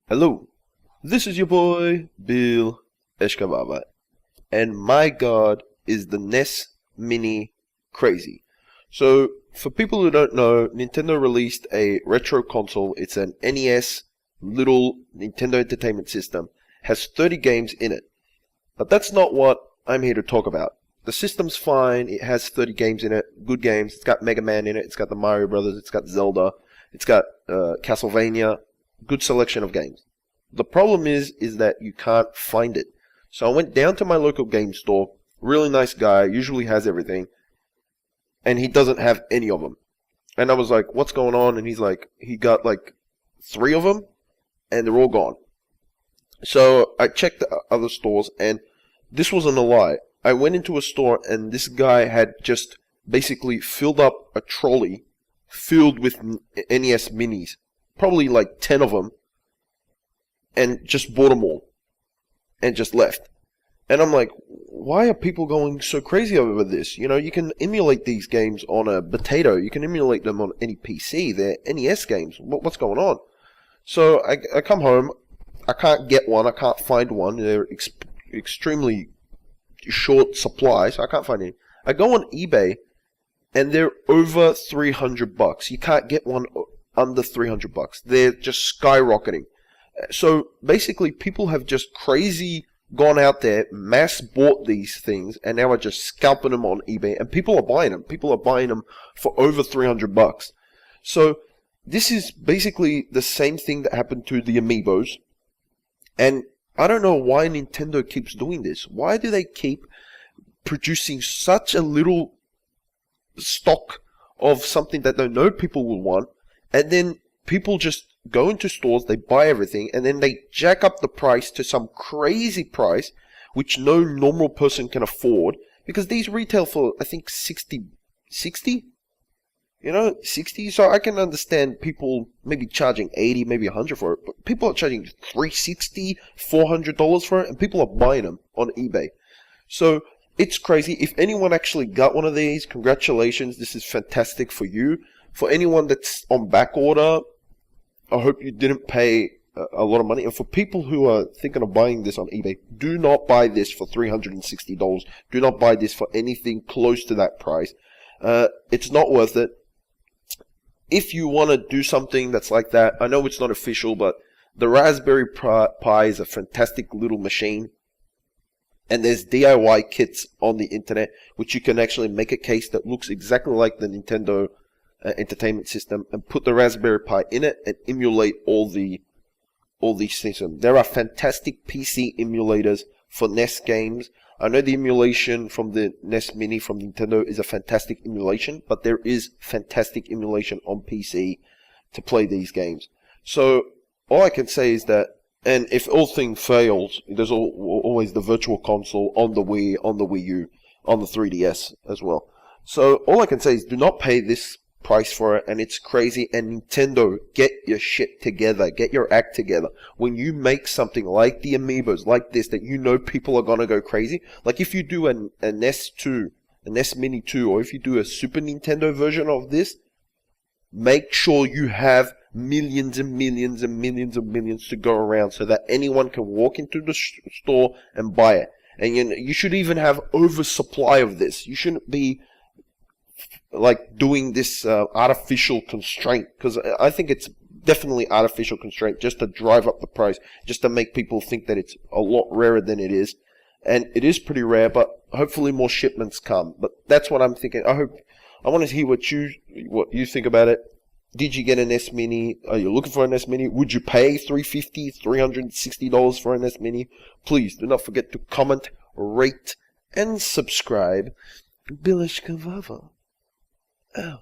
Hello, this is your boy, Bill Eshkavava, and my god is the NES Mini crazy. So, for people who don't know, Nintendo released a retro console. It's an NES little Nintendo Entertainment System. Has 30 games in it. But that's not what I'm here to talk about. The system's fine, it has 30 games in it, good games. It's got Mega Man in it, it's got the Mario Brothers, it's got Zelda, it's got Castlevania. Good selection of games. The problem is that you can't find it. So I went down to my local game store. Really nice guy, usually has everything, and he doesn't have any of them. And I was like, what's going on? And he's like, he got like 3 of them, and they're all gone. So I checked the other stores, and this wasn't a lie. I went into a store, and this guy had just basically filled up a trolley filled with NES Minis. Probably like 10 of them, and just bought them all, and just left. And I'm like, why are people going so crazy over this? You know, you can emulate these games on a potato, you can emulate them on any PC, they're NES games, what's going on? So I come home, I can't get one, I can't find one, they're extremely short supply, so I can't find any. I go on eBay, and they're over $300. You can't get one under $300. They're just skyrocketing. So basically, people have just crazy gone out there, mass bought these things, and now are just scalping them on eBay. And people are buying them. People are buying them for over $300. So this is basically the same thing that happened to the Amiibos. And I don't know why Nintendo keeps doing this. Why do they keep producing such a little stock of something that they know people will want? And then people just go into stores, they buy everything, and then they jack up the price to some crazy price, which no normal person can afford, because these retail for, I think, 60? You know, 60? So I can understand people maybe charging 80, maybe 100 for it, but people are charging $360, $400 for it, and people are buying them on eBay. So it's crazy. If anyone actually got one of these, congratulations, this is fantastic for you. For anyone that's on back order, I hope you didn't pay a lot of money. And for people who are thinking of buying this on eBay, do not buy this for $360. Do not buy this for anything close to that price. It's not worth it. If you want to do something that's like that, I know it's not official, but the Raspberry Pi is a fantastic little machine. And there's DIY kits on the internet, which you can actually make a case that looks exactly like the Nintendo Entertainment System, and put the Raspberry Pi in it and emulate all these systems. There are fantastic PC emulators for NES games. I know the emulation from the NES Mini from Nintendo is a fantastic emulation, but there is fantastic emulation on PC to play these games. So all I can say is that, and if all thing fails, there's always the Virtual Console on the Wii, on the Wii U, on the 3DS as well. So all I can say is do not pay this price for it, and it's crazy. And Nintendo, get your shit together, get your act together. When you make something like the Amiibos, like this, that you know people are gonna go crazy, like if you do a NES 2, a NES Mini 2, or if you do a Super Nintendo version of this, make sure you have millions and millions and millions and millions to go around, so that anyone can walk into the store and buy it. And you should even have oversupply of this. You shouldn't be like doing this artificial constraint, because I think it's definitely artificial constraint just to drive up the price, just to make people think that it's a lot rarer than it is. And it is pretty rare, but hopefully more shipments come. But that's what I'm thinking. I want to hear what you think about it. Did you get an NES Mini? Are you looking for an NES Mini? Would you pay $350, $360 for an NES Mini? Please do not forget to comment, rate, and subscribe. Bill Eshkavava. Oh.